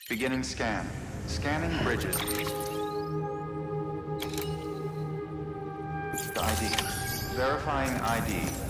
Beginning scan. Scanning bridges. The ID. Verifying ID.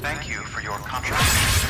Thank you for your contribution.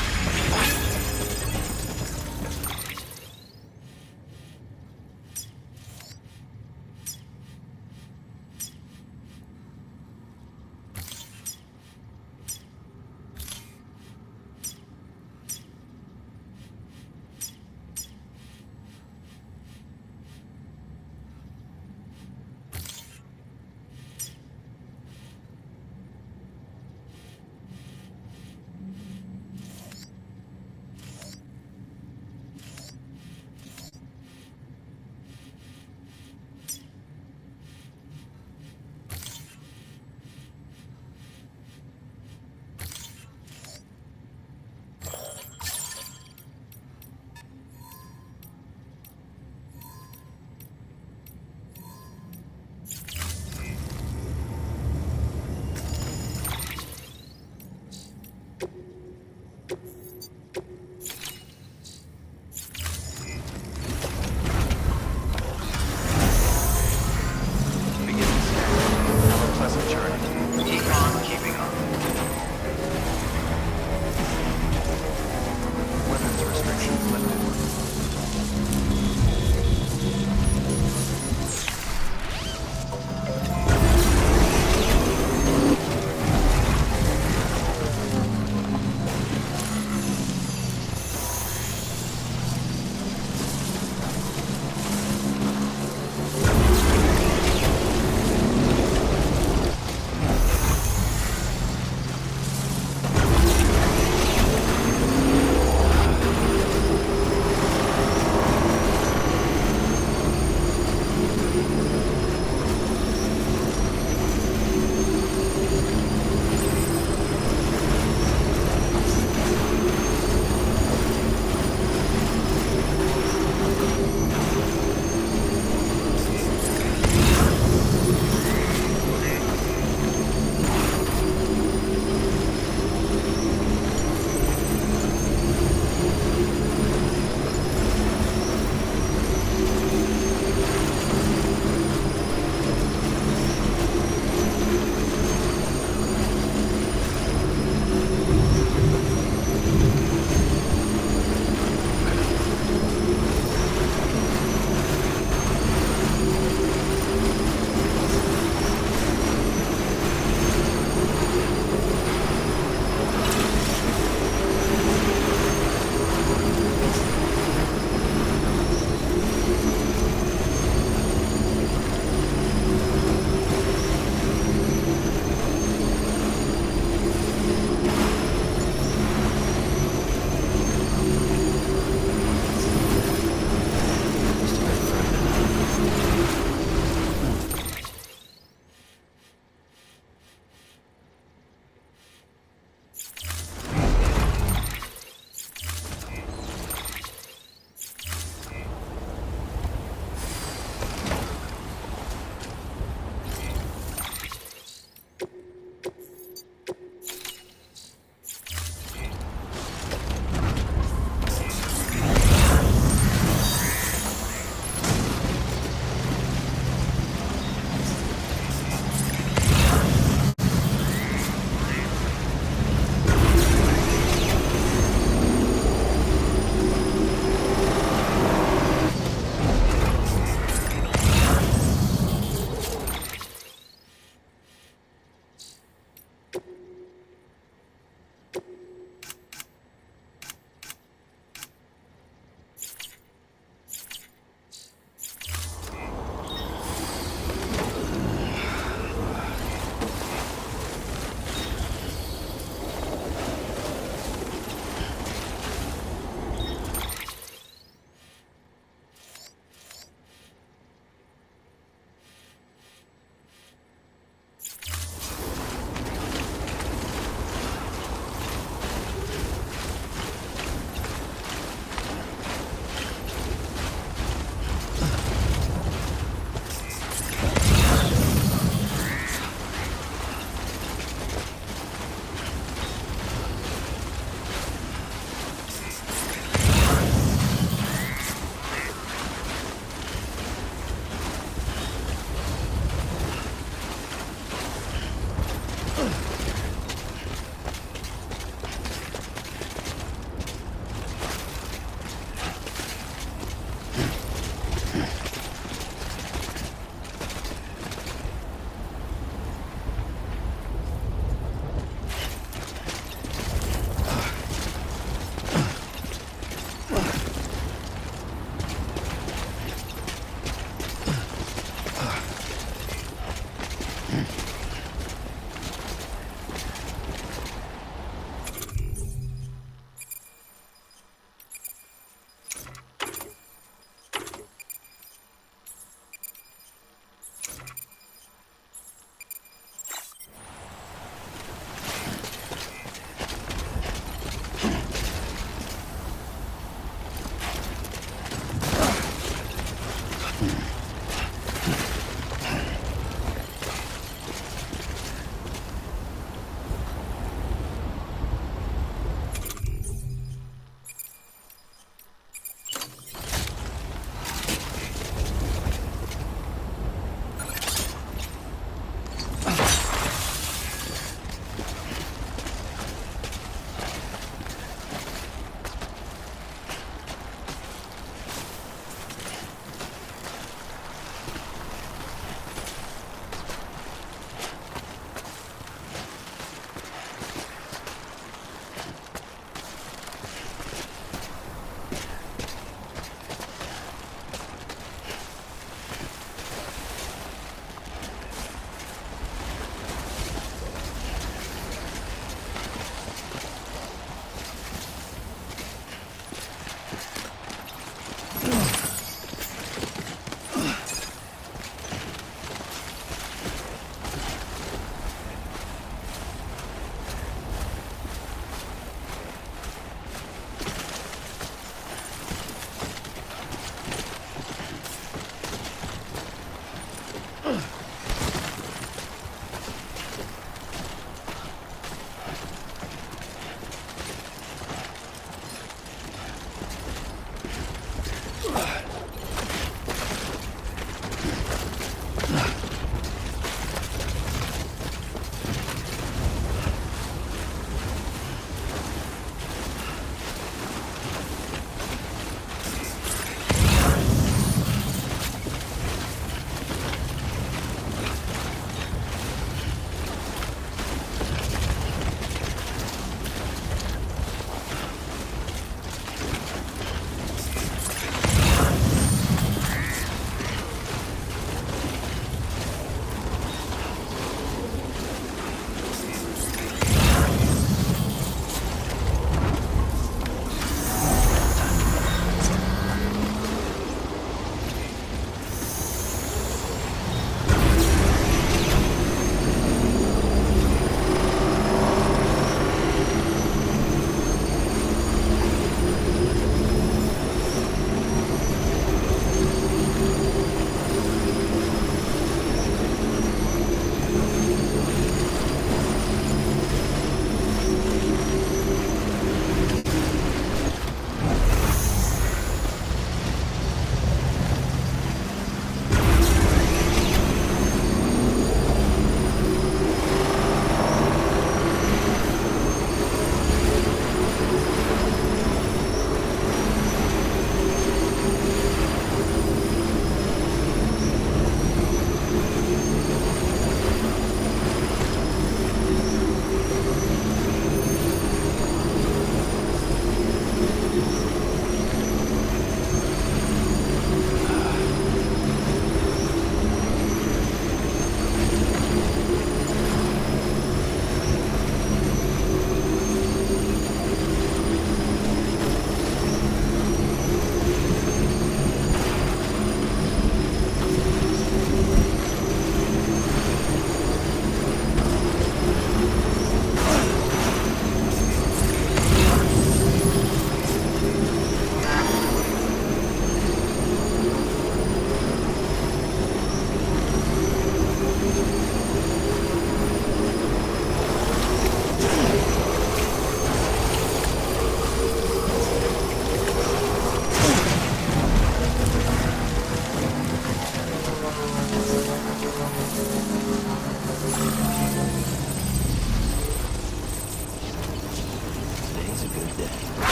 day.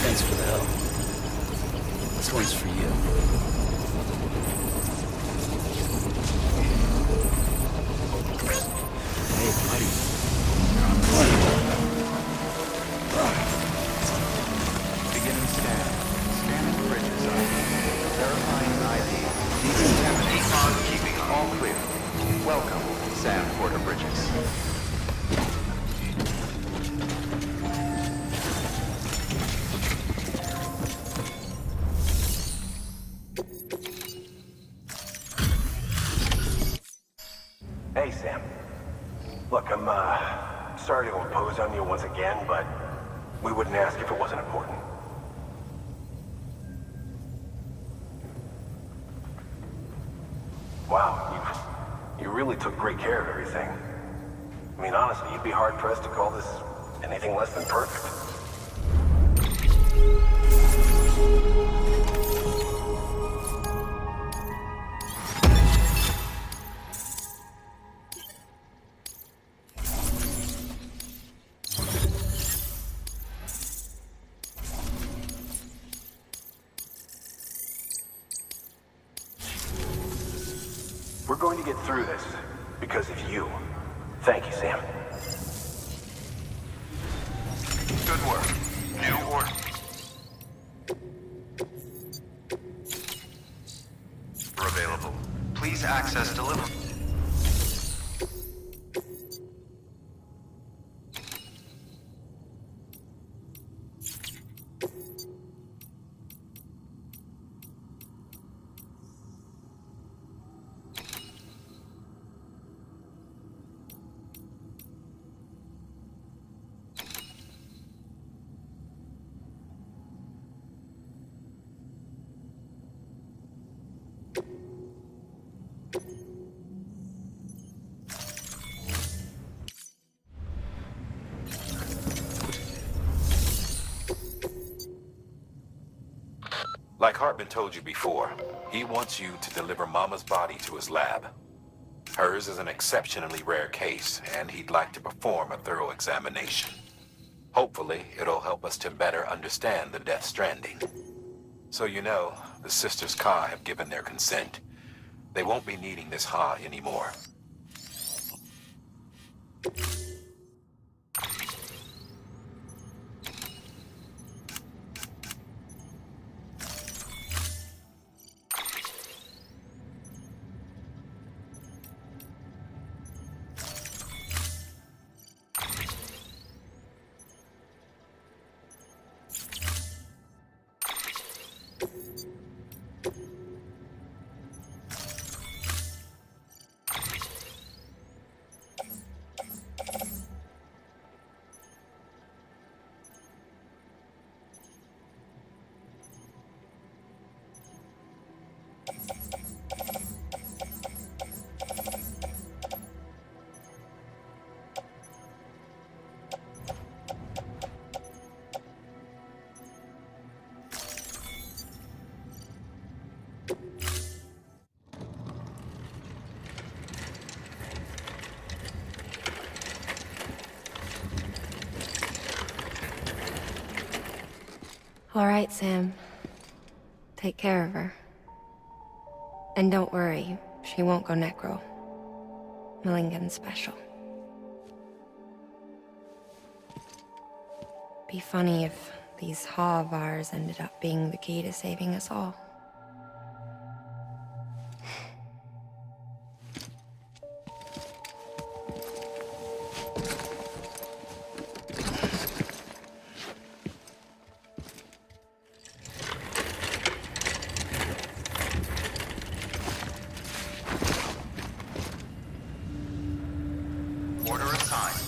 Thanks for the help. This one's for you. Hey, buddy. Beginning scan. Scanning bridges up. Verifying ID. Decontaminate on keeping all clear. Welcome, Sam Porter Bridges. Hey, Sam. Look, I'm sorry to impose on you once again, but we wouldn't ask if it wasn't important. Wow, you really took great care of everything. I mean, honestly, you'd be hard-pressed to call this anything less than perfect. We're going to get through this because of you. Thank you, Sam. Good work. New order. Available. Please access delivery. Like Hartman told you before, he wants you to deliver Mama's body to his lab. Hers is an exceptionally rare case, and he'd like to perform a thorough examination. Hopefully, it'll help us to better understand the death stranding. So you know, the sisters Ka have given their consent. They won't be needing this Ha anymore. All right, Sam. Take care of her. And don't worry, she won't go necro. Millingan's special. Be funny if these Ha of ours ended up being the key to saving us all. Order assigned.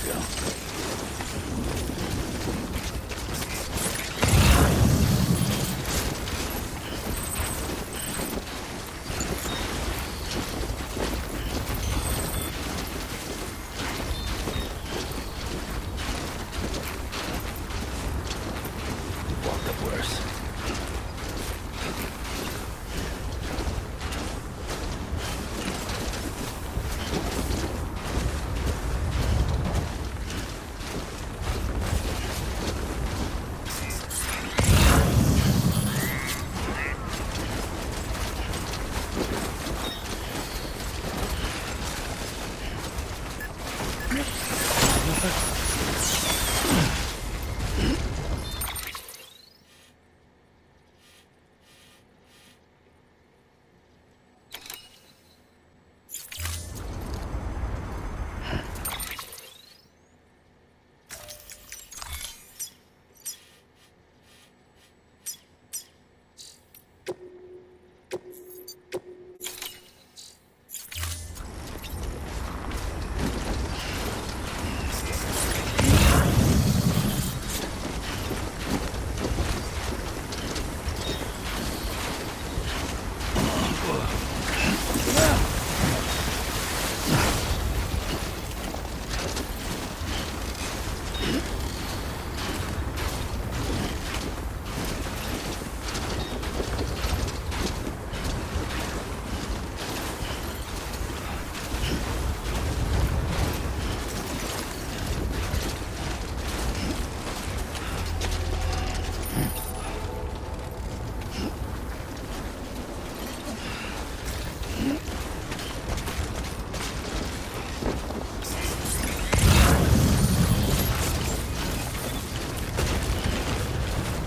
go. Walked up worse.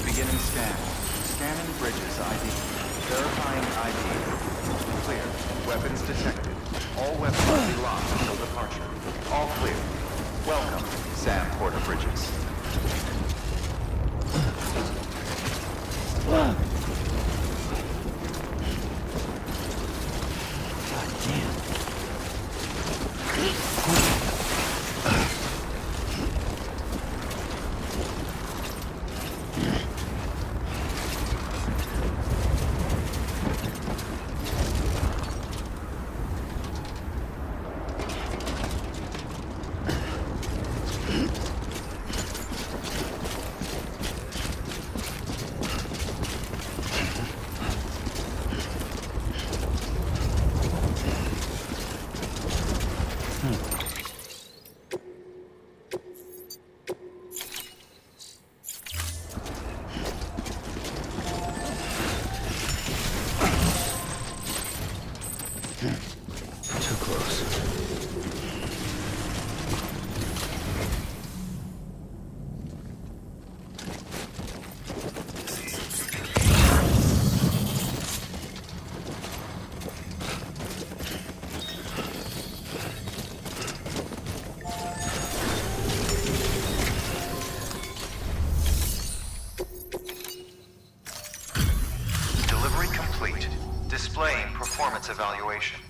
Beginning scan. Scanning bridges ID. Verifying ID. Clear. Weapons detected. All weapons will be locked until departure. All clear. Welcome, Sam Porter Bridges. God damn. Too close. Delivery complete. Displaying performance evaluation.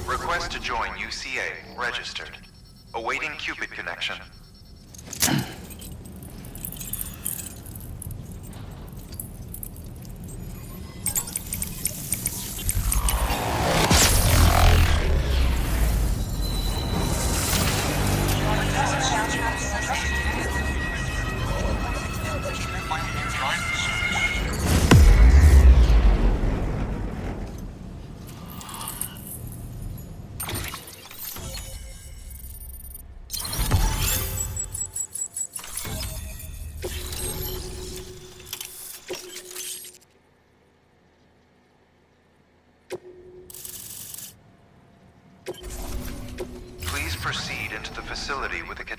Request to join UCA. Registered. Awaiting Cupid connection.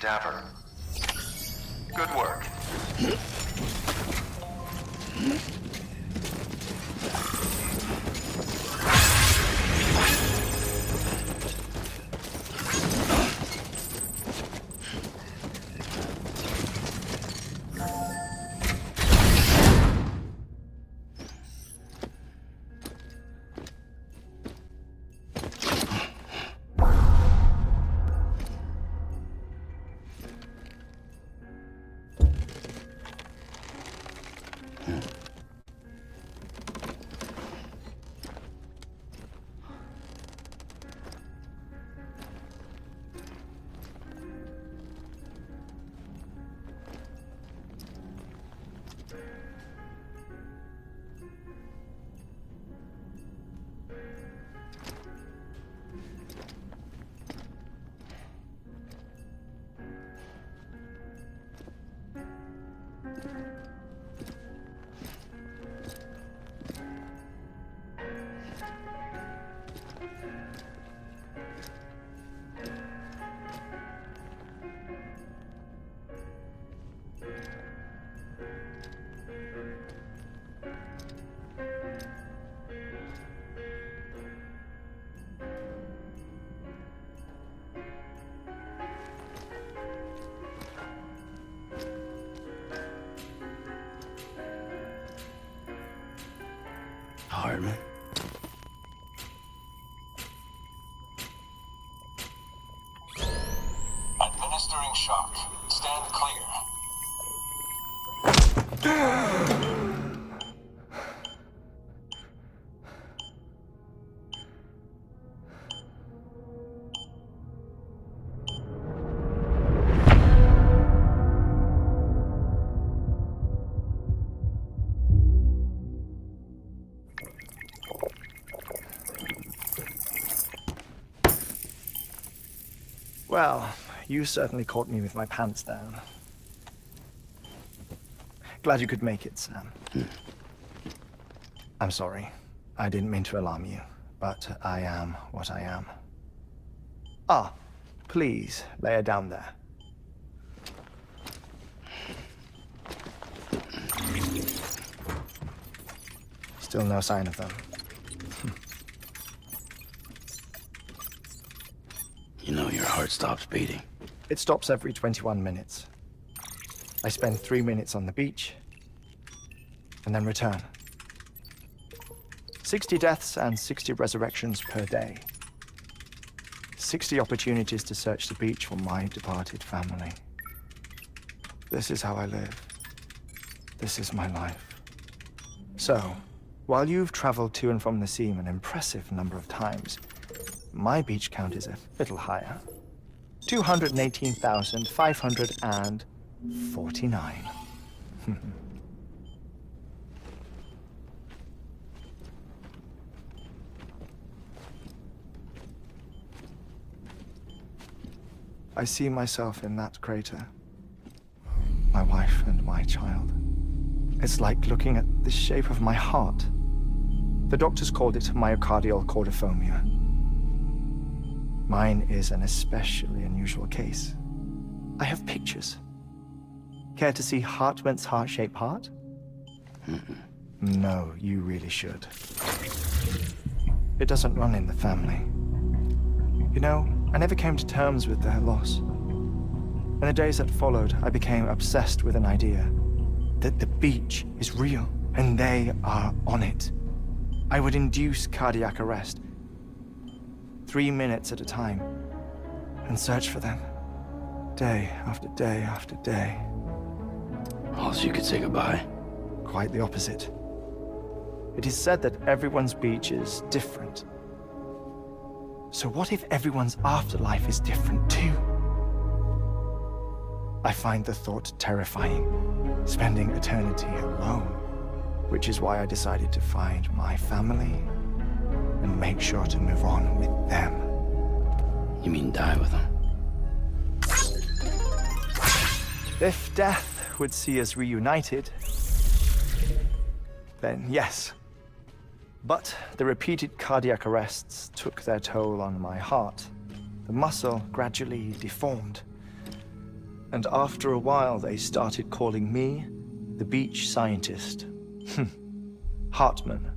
dapper. Good work. Hardman. Administering shock. Stand clear. Well, you certainly caught me with my pants down. Glad you could make it, Sam. I'm sorry. I didn't mean to alarm you, but I am what I am. Ah, please, lay her down there. Still no sign of them. You know your heart stops beating. It stops every 21 minutes. I spend 3 minutes on the beach, and then return. 60 deaths and 60 resurrections per day. 60 opportunities to search the beach for my departed family. This is how I live. This is my life. So, while you've traveled to and from the seam an impressive number of times, my beach count is a little higher. 218,549. I see myself in that crater. My wife and my child. It's like looking at the shape of my heart. The doctors called it myocardial cordiformia. Mine is an especially unusual case. I have pictures. Care to see Hartwent's heart-shaped heart? No, you really should. It doesn't run in the family. You know, I never came to terms with their loss. In the days that followed, I became obsessed with an idea that the beach is real and they are on it. I would induce cardiac arrest, 3 minutes at a time, and search for them, day after day after day. Also, you could say goodbye. Quite the opposite. It is said that everyone's beach is different. So what if everyone's afterlife is different too? I find the thought terrifying, spending eternity alone, which is why I decided to find my family and make sure to move on with them. You mean die with them? If death would see us reunited, then yes. But the repeated cardiac arrests took their toll on my heart. The muscle gradually deformed. And after a while, they started calling me the beach scientist. Hartman.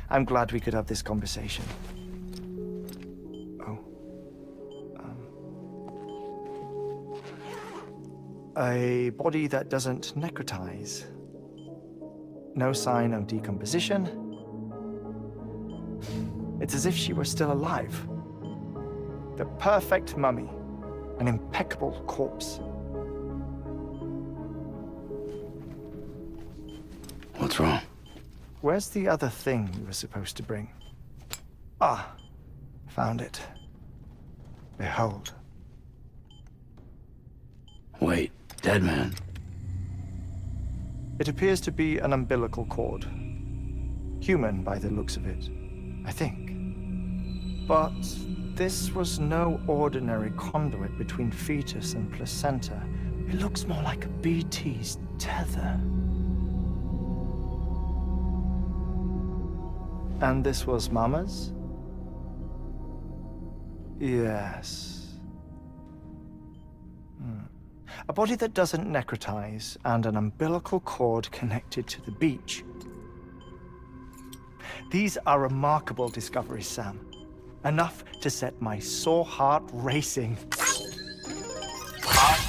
I'm glad we could have this conversation. Oh. A body that doesn't necrotize. No sign of decomposition. It's as if she were still alive. The perfect mummy. An impeccable corpse. What's wrong? Where's the other thing you were supposed to bring? Ah, found it. Behold. Wait, dead man? It appears to be an umbilical cord. Human by the looks of it, I think. But this was no ordinary conduit between fetus and placenta. It looks more like a BT's tether. And this was Mama's? Yes. A body that doesn't necrotize and an umbilical cord connected to the beach. These are remarkable discoveries, Sam. Enough to set my sore heart racing. 5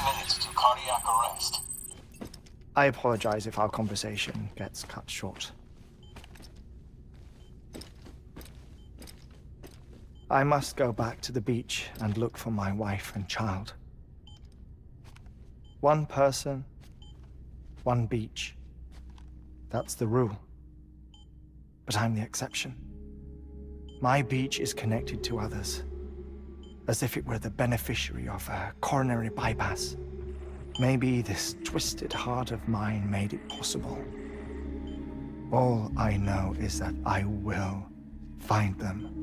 minutes to cardiac arrest. I apologize if our conversation gets cut short. I must go back to the beach and look for my wife and child. One person, one beach. That's the rule. But I'm the exception. My beach is connected to others, as if it were the beneficiary of a coronary bypass. Maybe this twisted heart of mine made it possible. All I know is that I will find them.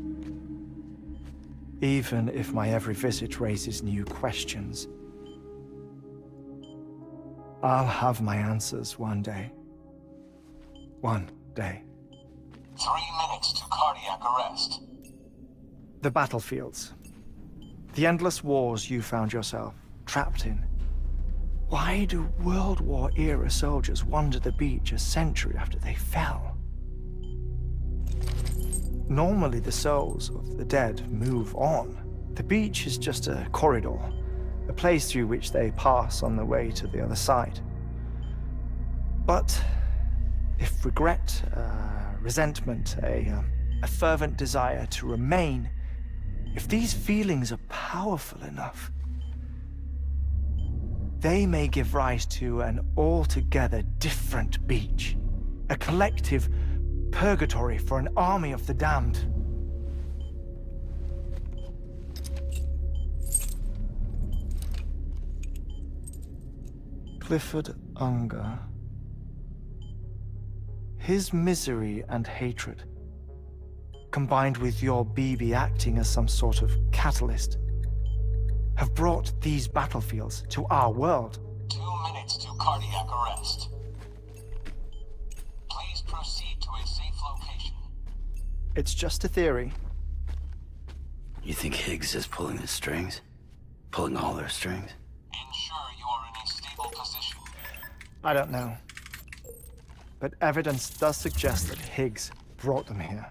Even if my every visit raises new questions, I'll have my answers one day. One day. 3 minutes to cardiac arrest. The battlefields. The endless wars you found yourself trapped in. Why do World War-era soldiers wander the beach a century after they fell? Normally, the souls of the dead move on. The beach is just a corridor, a place through which they pass on the way to the other side. But if regret, resentment, a fervent desire to remain, if these feelings are powerful enough, they may give rise to an altogether different beach, a collective purgatory for an army of the damned. Clifford Unger. His misery and hatred, combined with your BB acting as some sort of catalyst, have brought these battlefields to our world. 2 minutes to cardiac arrest. Please proceed to a safe location. It's just a theory. You think Higgs is pulling the strings? Pulling all their strings? Ensure you are in a stable position. I don't know. But evidence does suggest that Higgs brought them here.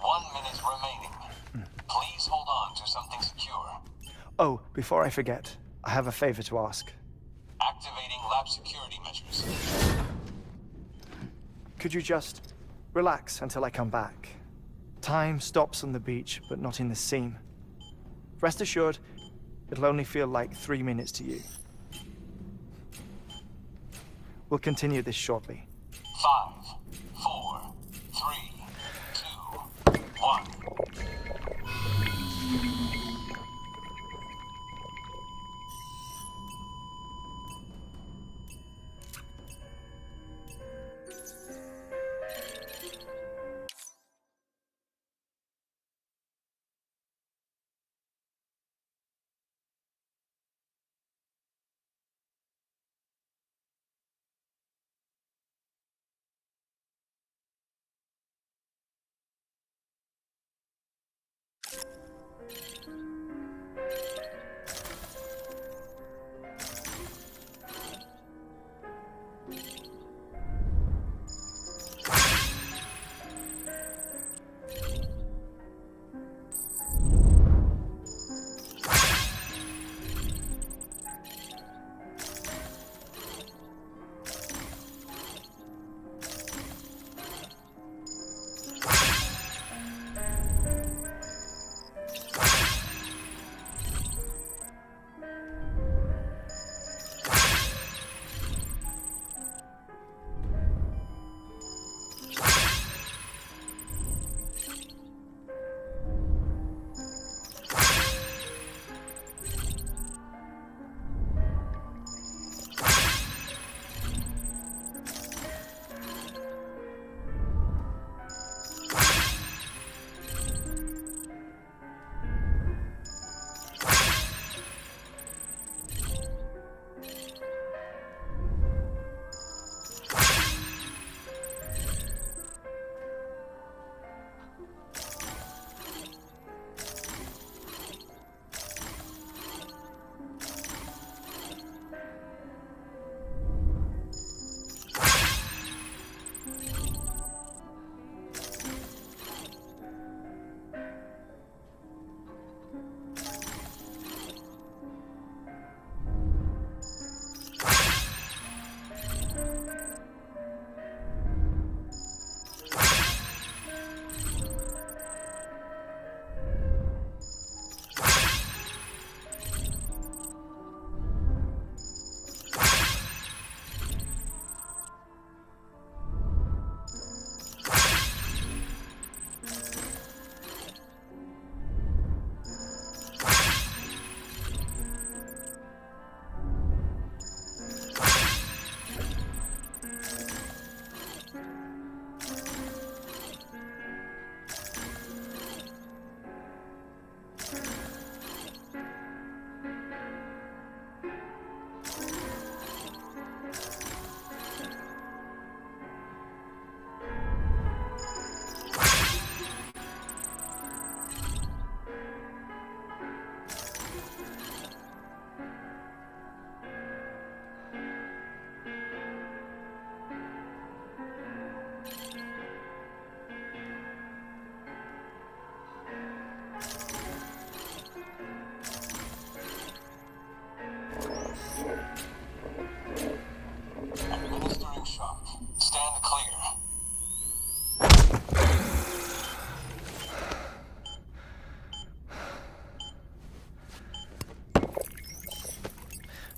1 minute remaining. Please hold on to something secure. Oh, before I forget, I have a favor to ask. Activating lab security measures. Could you just relax until I come back? Time stops on the beach, but not in the scene. Rest assured, it'll only feel like 3 minutes to you. We'll continue this shortly. 5, 4, 3, 2, 1.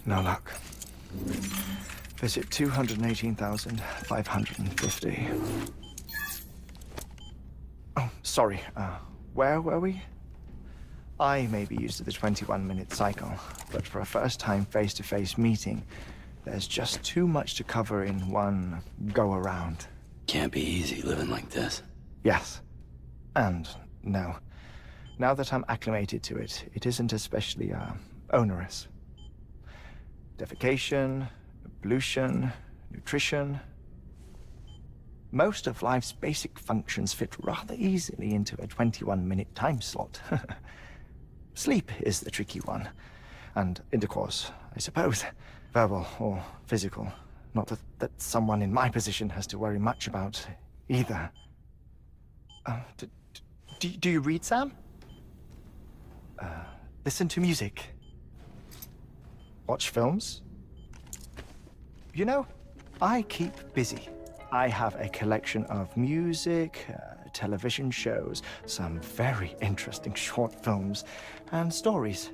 No luck. Visit 218,550. Oh, sorry. Where were we? I may be used to the 21-minute cycle, but for a first-time face-to-face meeting, there's just too much to cover in one go-around. Can't be easy living like this. Yes. And no. Now that I'm acclimated to it, it isn't especially, onerous. Defecation, pollution, nutrition. Most of life's basic functions fit rather easily into a 21-minute time slot. Sleep is the tricky one. And intercourse, I suppose. Verbal or physical. Not that someone in my position has to worry much about either. Do you read, Sam? Listen to music. Watch films? You know, I keep busy. I have a collection of music, television shows, some very interesting short films, and stories.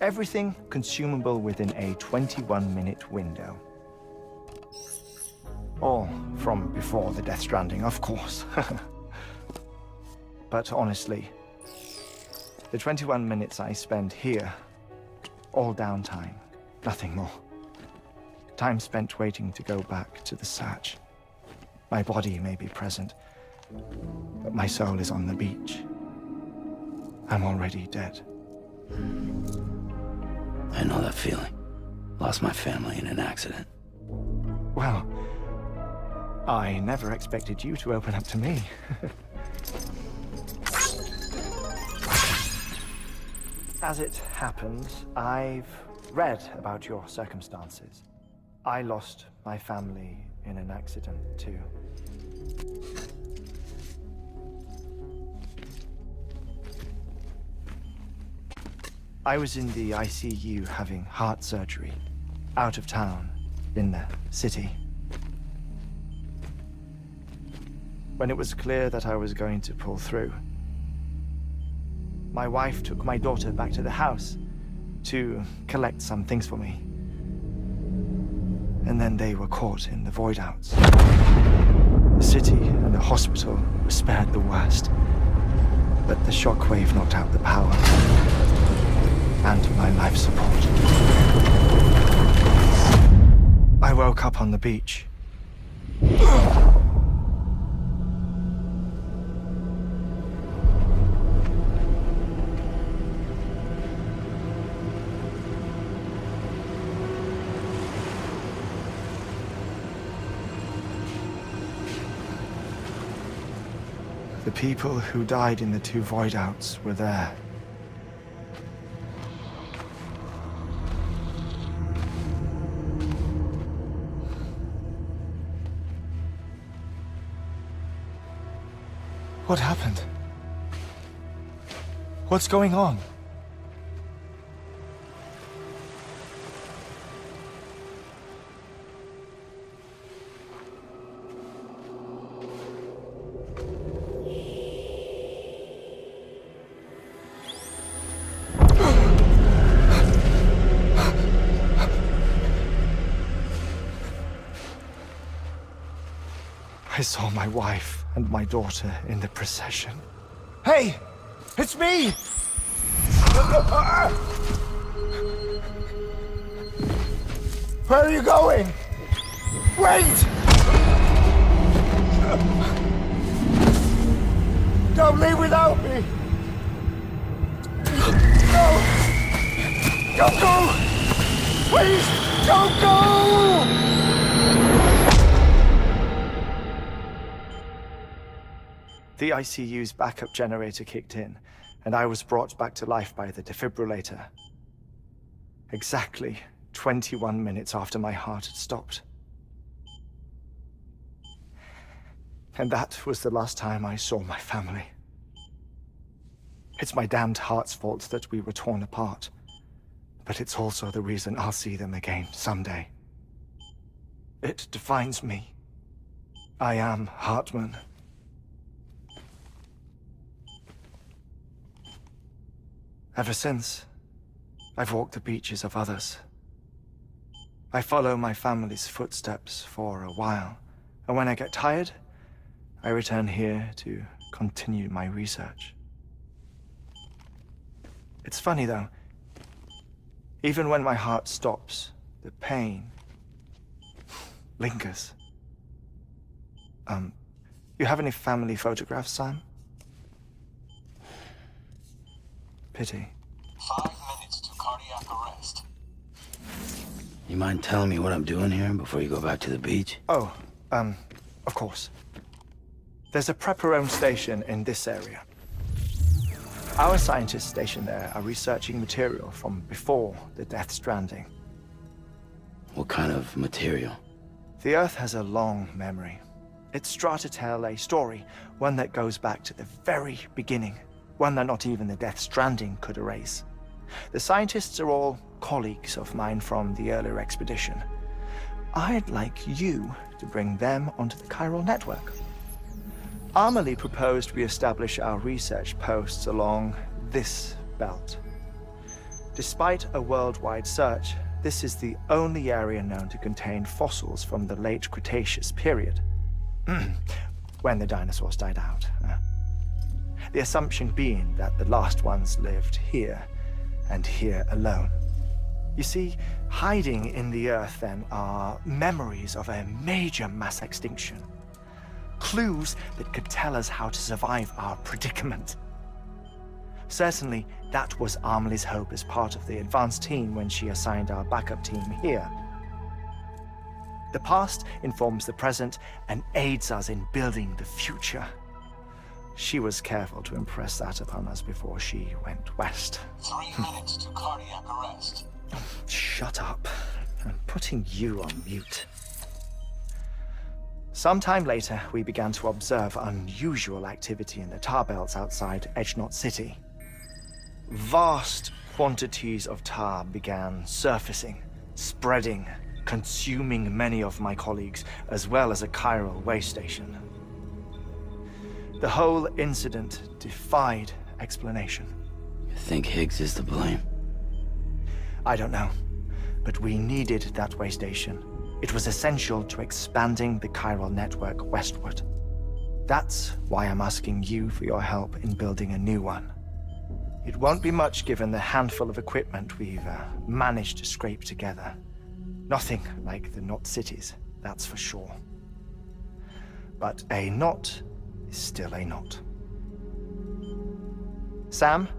Everything consumable within a 21-minute window. All from before the Death Stranding, of course. But honestly, the 21 minutes I spend here, all downtime, nothing more. Time spent waiting to go back to the search. My body may be present, but my soul is on the beach. I'm already dead. I know that feeling. Lost my family in an accident. Well, I never expected you to open up to me. As it happens, I've read about your circumstances. I lost my family in an accident, too. I was in the ICU having heart surgery, out of town, in the city. When it was clear that I was going to pull through, my wife took my daughter back to the house to collect some things for me. And then they were caught in the void-outs. The city and the hospital were spared the worst, but the shockwave knocked out the power and my life support. I woke up on the beach. The people who died in the two void-outs were there. What happened? What's going on? I saw my wife and my daughter in the procession. Hey! It's me! Where are you going? Wait! Don't leave without me! No! Don't go! Please, don't go! The ICU's backup generator kicked in, and I was brought back to life by the defibrillator. Exactly 21 minutes after my heart had stopped. And that was the last time I saw my family. It's my damned heart's fault that we were torn apart, but it's also the reason I'll see them again someday. It defines me. I am Hartman. Ever since, I've walked the beaches of others, I follow my family's footsteps for a while, and when I get tired, I return here to continue my research. It's funny though, even when my heart stops, the pain lingers. You have any family photographs, Sam? Pity. 5 minutes to cardiac arrest. You mind telling me what I'm doing here before you go back to the beach? Oh, of course. There's a prepper-owned station in this area. Our scientists stationed there are researching material from before the Death Stranding. What kind of material? The Earth has a long memory. It's trying to tell a story, one that goes back to the very beginning, one that not even the Death Stranding could erase. The scientists are all colleagues of mine from the earlier expedition. I'd like you to bring them onto the chiral network. Amelie proposed we establish our research posts along this belt. Despite a worldwide search, this is the only area known to contain fossils from the late Cretaceous period, when the dinosaurs died out. The assumption being that the last ones lived here, and here alone. You see, hiding in the Earth then are memories of a major mass extinction. Clues that could tell us how to survive our predicament. Certainly, that was Amelie's hope as part of the advanced team when she assigned our backup team here. The past informs the present and aids us in building the future. She was careful to impress that upon us before she went west. 3 minutes to cardiac arrest. Shut up. I'm putting you on mute. Sometime later, we began to observe unusual activity in the tar belts outside Edgenot City. Vast quantities of tar began surfacing, spreading, consuming many of my colleagues, as well as a chiral way station. The whole incident defied explanation. You think Higgs is to blame? I don't know, but we needed that way station. It was essential to expanding the chiral network westward. That's why I'm asking you for your help in building a new one. It won't be much given the handful of equipment we've managed to scrape together. Nothing like the knot cities, that's for sure. But a knot is still a knot. Sam,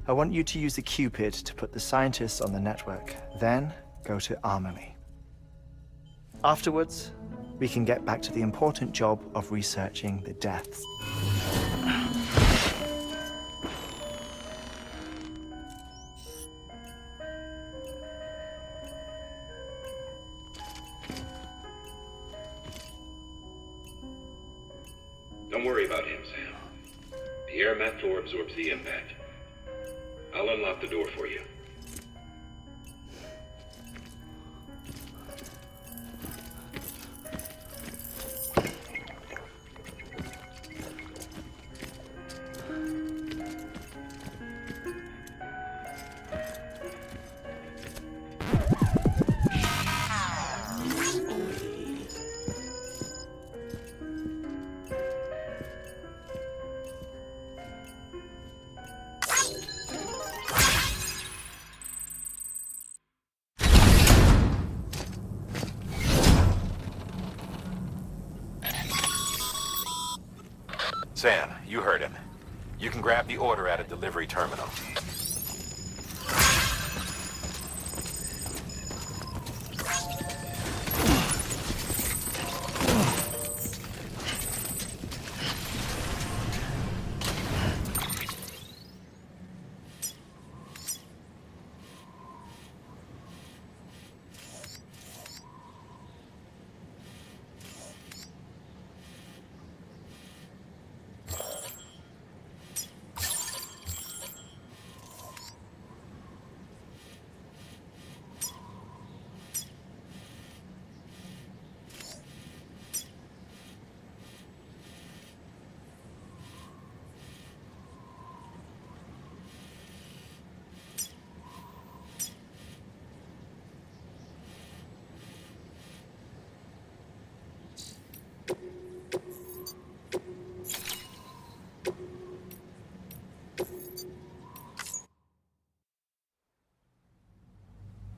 I want you to use the Cupid to put the scientists on the network, then go to Amelie. Afterwards, we can get back to the important job of researching the deaths. Don't worry about him, Sam. The air mat floor absorbs the impact. I'll unlock the door for you. Sam, you heard him. You can grab the order at a delivery terminal.